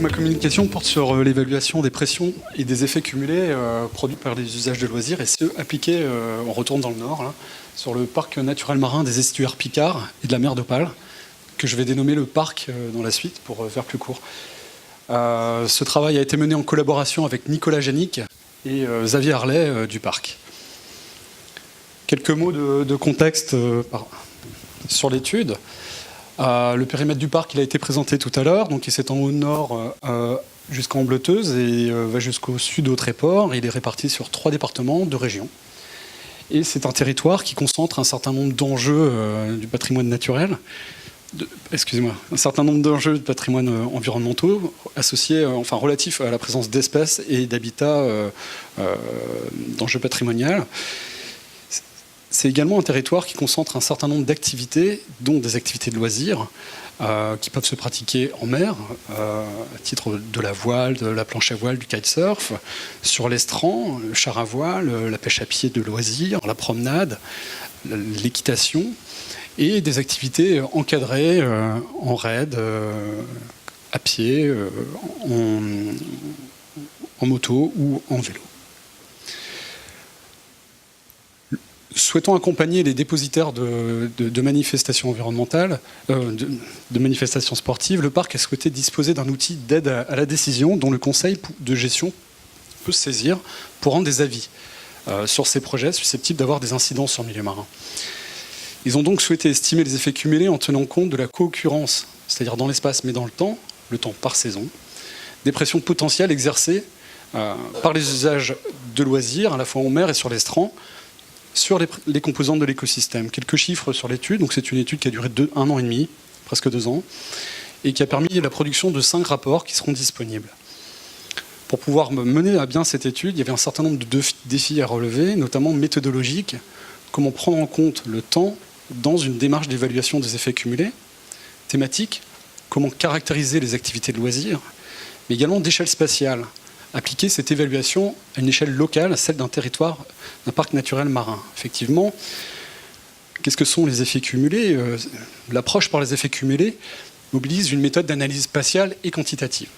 ma communication porte sur l'évaluation des pressions et des effets cumulés produits par les usages de loisirs et ceux appliqués, on retourne dans le nord, là, sur le parc naturel marin des estuaires Picard et de la mer d'Opale, que je vais dénommer le parc dans la suite pour faire plus court. Ce travail a été mené en collaboration avec Nicolas Janik et Xavier Harlet du parc. Quelques mots de contexte sur l'étude. Le périmètre du parc il a été présenté tout à l'heure, donc il s'étend au nord jusqu'en Bleteuse et va jusqu'au sud au Tréport. Il est réparti sur 3 départements, 2 régions. Et c'est un territoire qui concentre un certain nombre d'enjeux du patrimoine naturel, un certain nombre d'enjeux de patrimoine environnementaux associés, relatifs à la présence d'espèces et d'habitats d'enjeux patrimoniaux. C'est également un territoire qui concentre un certain nombre d'activités, dont des activités de loisirs, qui peuvent se pratiquer en mer, à titre de la voile, de la planche à voile, du kitesurf, sur l'estran, le char à voile, la pêche à pied de loisirs, la promenade, l'équitation, et des activités encadrées en raid, à pied, en moto ou en vélo. Souhaitant accompagner les dépositaires de manifestations environnementales, de manifestations sportives, le parc a souhaité disposer d'un outil d'aide à la décision dont le conseil de gestion peut se saisir pour rendre des avis sur ces projets susceptibles d'avoir des incidences sur le milieu marin. Ils ont donc souhaité estimer les effets cumulés en tenant compte de la co-occurrence, c'est-à-dire dans l'espace mais dans le temps par saison, des pressions potentielles exercées par les usages de loisirs, à la fois en mer et sur l'estran, sur les composantes de l'écosystème. Quelques chiffres sur l'étude. Donc c'est une étude qui a duré 1 an et demi, presque 2 ans, et qui a permis la production de 5 rapports qui seront disponibles. Pour pouvoir mener à bien cette étude, il y avait un certain nombre de défis à relever, notamment méthodologiques. Comment prendre en compte le temps dans une démarche d'évaluation des effets cumulés, thématique, comment caractériser les activités de loisirs, mais également d'échelle spatiale. Appliquer cette évaluation à une échelle locale, celle d'un territoire, d'un parc naturel marin. Effectivement, qu'est-ce que sont les effets cumulés ? L'approche par les effets cumulés mobilise une méthode d'analyse spatiale et quantitative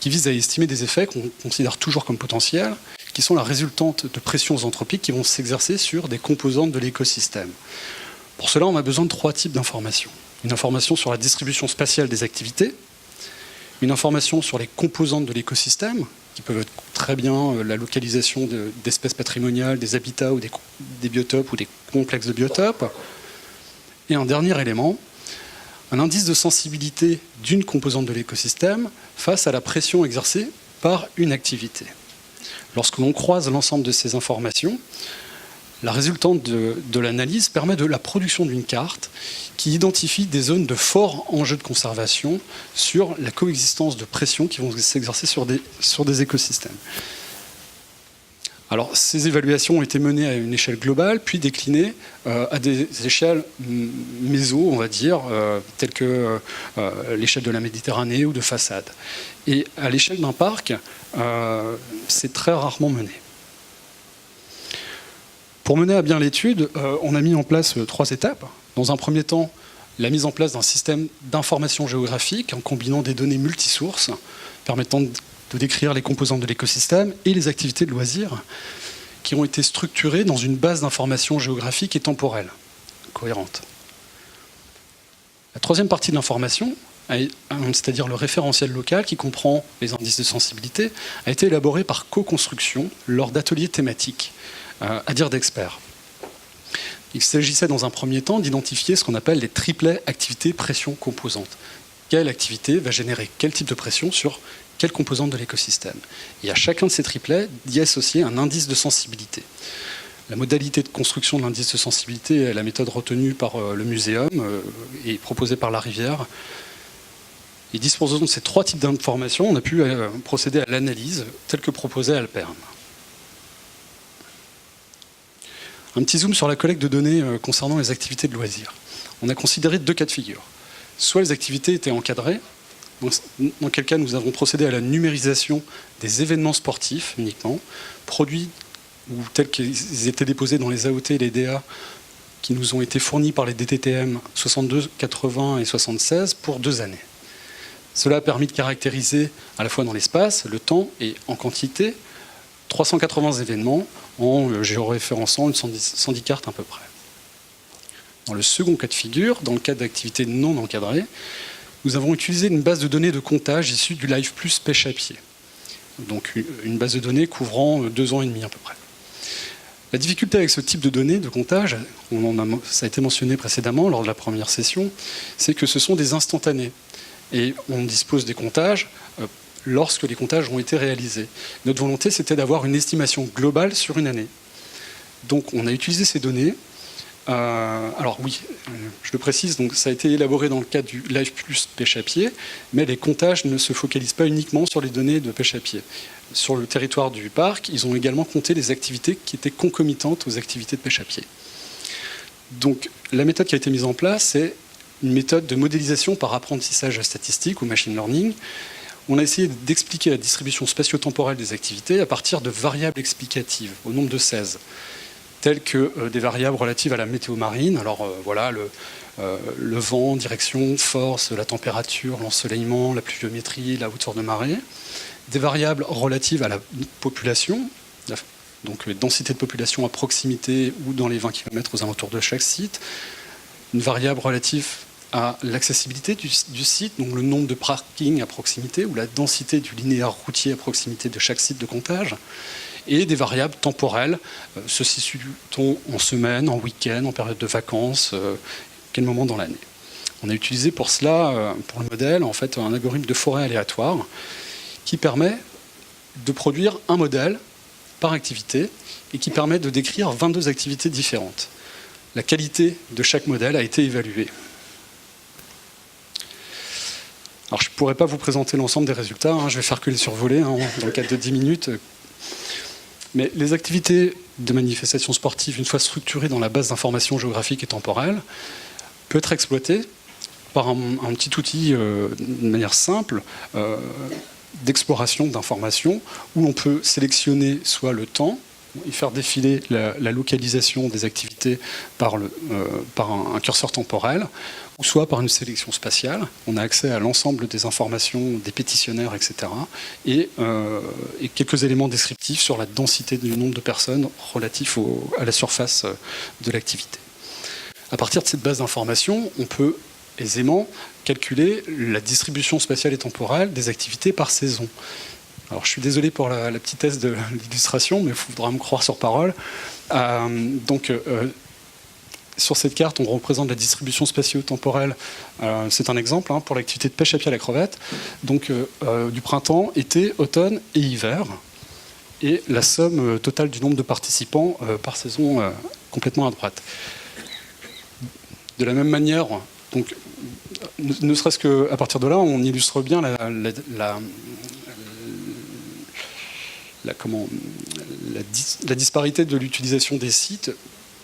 qui vise à estimer des effets qu'on considère toujours comme potentiels, qui sont la résultante de pressions anthropiques qui vont s'exercer sur des composantes de l'écosystème. Pour cela, on a besoin de 3 types d'informations. Une information sur la distribution spatiale des activités, une information sur les composantes de l'écosystème, qui peuvent être très bien la localisation d'espèces patrimoniales, des habitats ou des biotopes ou des complexes de biotopes. Et un dernier élément, un indice de sensibilité d'une composante de l'écosystème face à la pression exercée par une activité. Lorsque l'on croise l'ensemble de ces informations, la résultante de l'analyse permet de la production d'une carte qui identifie des zones de fort enjeu de conservation sur la coexistence de pressions qui vont s'exercer sur des écosystèmes. Alors, ces évaluations ont été menées à une échelle globale, puis déclinées à des échelles méso, on va dire, telles que l'échelle de la Méditerranée ou de façade. Et à l'échelle d'un parc, c'est très rarement mené. Pour mener à bien l'étude, on a mis en place 3 étapes. Dans un premier temps, la mise en place d'un système d'information géographique en combinant des données multisources permettant de décrire les composantes de l'écosystème et les activités de loisirs qui ont été structurées dans une base d'information géographique et temporelle cohérente. La troisième partie de l'information, c'est-à-dire le référentiel local qui comprend les indices de sensibilité, a été élaboré par co-construction lors d'ateliers thématiques, à dire d'experts. Il s'agissait dans un premier temps d'identifier ce qu'on appelle les triplets activité, pression, composante. Quelle activité va générer quel type de pression sur quelle composante de l'écosystème. Et à chacun de ces triplets, d'y associer un indice de sensibilité. La modalité de construction de l'indice de sensibilité est la méthode retenue par le muséum et proposée par La Rivière. Et disposant de ces 3 types d'informations, on a pu procéder à l'analyse telle que proposée à Alperne. Un petit zoom sur la collecte de données concernant les activités de loisirs. On a considéré 2 cas de figure. Soit les activités étaient encadrées, dans quel cas nous avons procédé à la numérisation des événements sportifs uniquement, produits ou tels qu'ils étaient déposés dans les AOT et les DA qui nous ont été fournis par les DTTM 62, 80 et 76 pour 2 années. Cela a permis de caractériser à la fois dans l'espace, le temps et en quantité 380 événements en géoréférençant une 110 cartes à peu près. Dans le second cas de figure, dans le cadre d'activités non encadrées, nous avons utilisé une base de données de comptage issue du Live Plus pêche à pied. Donc une base de données couvrant 2 ans et demi à peu près. La difficulté avec ce type de données de comptage, ça a été mentionné précédemment lors de la première session, c'est que ce sont des instantanés. Et on dispose des comptages lorsque les comptages ont été réalisés. Notre volonté, c'était d'avoir une estimation globale sur une année. Donc on a utilisé ces données. Alors oui, je le précise, donc ça a été élaboré dans le cadre du Live Plus pêche à pied, mais les comptages ne se focalisent pas uniquement sur les données de pêche à pied. Sur le territoire du parc, ils ont également compté les activités qui étaient concomitantes aux activités de pêche à pied. Donc la méthode qui a été mise en place, c'est une méthode de modélisation par apprentissage statistique ou machine learning. On a essayé d'expliquer la distribution spatio-temporelle des activités à partir de variables explicatives, au nombre de 16. Telles que des variables relatives à la météo marine, alors voilà, le vent, direction, force, la température, l'ensoleillement, la pluviométrie, la hauteur de marée, des variables relatives à la population, donc densité de population à proximité ou dans les 20 km aux alentours de chaque site, une variable relative à l'accessibilité du site, donc le nombre de parkings à proximité ou la densité du linéaire routier à proximité de chaque site de comptage, et des variables temporelles, se situe-t-on en semaine, en week-end, en période de vacances, quel moment dans l'année. On a utilisé pour cela, pour le modèle, en fait, un algorithme de forêt aléatoire qui permet de produire un modèle par activité et qui permet de décrire 22 activités différentes. La qualité de chaque modèle a été évaluée. Alors, je ne pourrais pas vous présenter l'ensemble des résultats, je vais faire que les survoler dans le cadre de 10 minutes. Mais les activités de manifestations sportives, une fois structurées dans la base d'informations géographiques et temporelles, peut être exploitée par un petit outil de manière simple d'exploration d'informations où on peut sélectionner soit le temps et faire défiler la localisation des activités par un curseur temporel, ou soit par une sélection spatiale. On a accès à l'ensemble des informations des pétitionnaires, etc. Et quelques éléments descriptifs sur la densité du nombre de personnes relatifs à la surface de l'activité. À partir de cette base d'informations, on peut aisément calculer la distribution spatiale et temporelle des activités par saison. Alors, je suis désolé pour la petitesse de l'illustration, mais il faudra me croire sur parole. Sur cette carte, on représente la distribution spatio-temporelle. C'est un exemple pour l'activité de pêche à pied à la crevette. Donc, du printemps, été, automne et hiver. Et la somme totale du nombre de participants par saison complètement à droite. De la même manière, donc, ne serait-ce qu'à partir de là, on illustre bien la disparité de l'utilisation des sites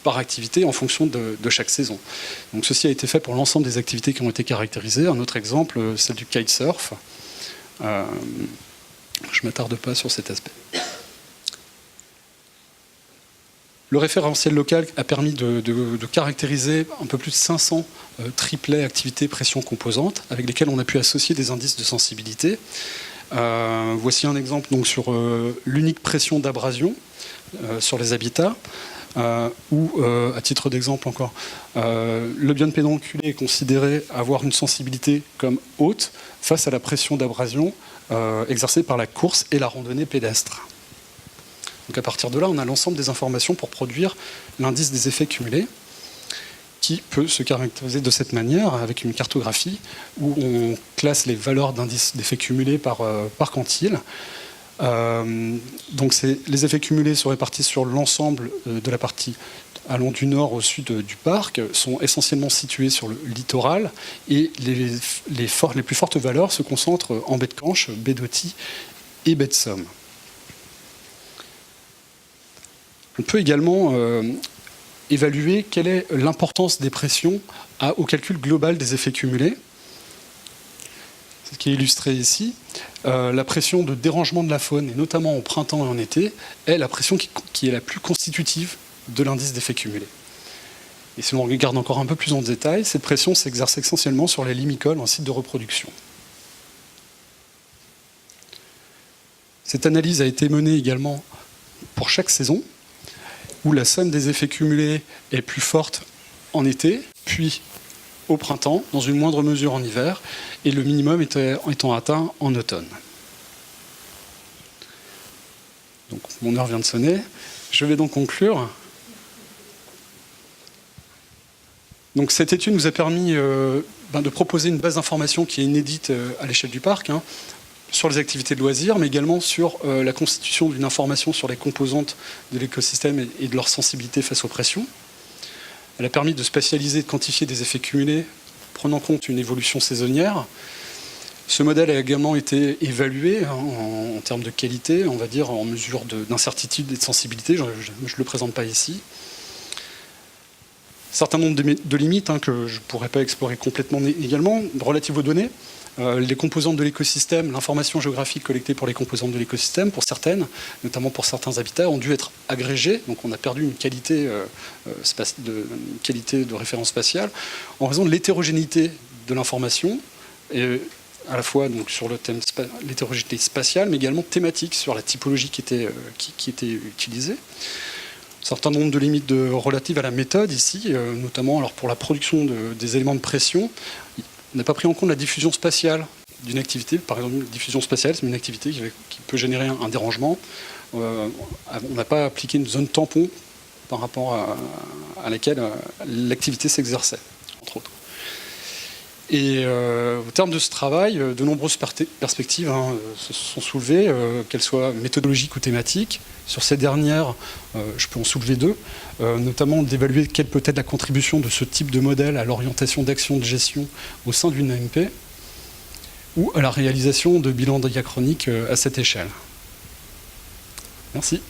par activité en fonction de chaque saison. Donc ceci a été fait pour l'ensemble des activités qui ont été caractérisées. Un autre exemple, celle du kitesurf. Je ne m'attarde pas sur cet aspect. Le référentiel local a permis de caractériser un peu plus de 500 triplets activités pression composantes avec lesquels on a pu associer des indices de sensibilité. Voici un exemple donc, sur l'unique pression d'abrasion sur les habitats, où, à titre d'exemple encore, le biome pédonculé est considéré avoir une sensibilité comme haute face à la pression d'abrasion exercée par la course et la randonnée pédestre. Donc à partir de là, on a l'ensemble des informations pour produire l'indice des effets cumulés, qui peut se caractériser de cette manière, avec une cartographie où on classe les valeurs d'indice d'effets cumulés par quantile. Donc les effets cumulés se répartissent sur l'ensemble de la partie allant du nord au sud du parc, sont essentiellement situés sur le littoral, et les plus fortes valeurs se concentrent en baie de Canche, baie d'Authie et baie de Somme. On peut également évaluer quelle est l'importance des pressions au calcul global des effets cumulés. C'est ce qui est illustré ici. La pression de dérangement de la faune, et notamment en printemps et en été, est la pression qui est la plus constitutive de l'indice d'effets cumulés. Et si l'on regarde encore un peu plus en détail, cette pression s'exerce essentiellement sur les limicoles en site de reproduction. Cette analyse a été menée également pour chaque saison, où la somme des effets cumulés est plus forte en été, puis au printemps, dans une moindre mesure en hiver, et le minimum étant atteint en automne. Donc, mon heure vient de sonner. Je vais donc conclure. Donc, cette étude nous a permis de proposer une base d'information qui est inédite à l'échelle du parc, sur les activités de loisirs, mais également sur la constitution d'une information sur les composantes de l'écosystème et de leur sensibilité face aux pressions. Elle a permis de spatialiser et de quantifier des effets cumulés, prenant en compte une évolution saisonnière. Ce modèle a également été évalué en termes de qualité, on va dire en mesure d'incertitude et de sensibilité. Je ne le présente pas ici. Certain nombre de limites que je ne pourrais pas explorer complètement également, relatives aux données. Les composantes de l'écosystème, l'information géographique collectée pour les composantes de l'écosystème, pour certaines, notamment pour certains habitats, ont dû être agrégées. Donc on a perdu une qualité de référence spatiale en raison de l'hétérogénéité de l'information, et à la fois donc, sur le thème l'hétérogénéité spatiale, mais également thématique sur la typologie qui était utilisée. Un certain nombre de limites relatives à la méthode ici, notamment alors pour la production des éléments de pression. On n'a pas pris en compte la diffusion spatiale d'une activité. Par exemple, une diffusion spatiale, c'est une activité qui peut générer un dérangement. On n'a pas appliqué une zone tampon par rapport à laquelle l'activité s'exerçait, entre autres. Et au terme de ce travail, de nombreuses perspectives se sont soulevées, qu'elles soient méthodologiques ou thématiques. Sur ces dernières, je peux en soulever deux, notamment d'évaluer quelle peut être la contribution de ce type de modèle à l'orientation d'actions de gestion au sein d'une AMP, ou à la réalisation de bilans diachroniques à cette échelle. Merci.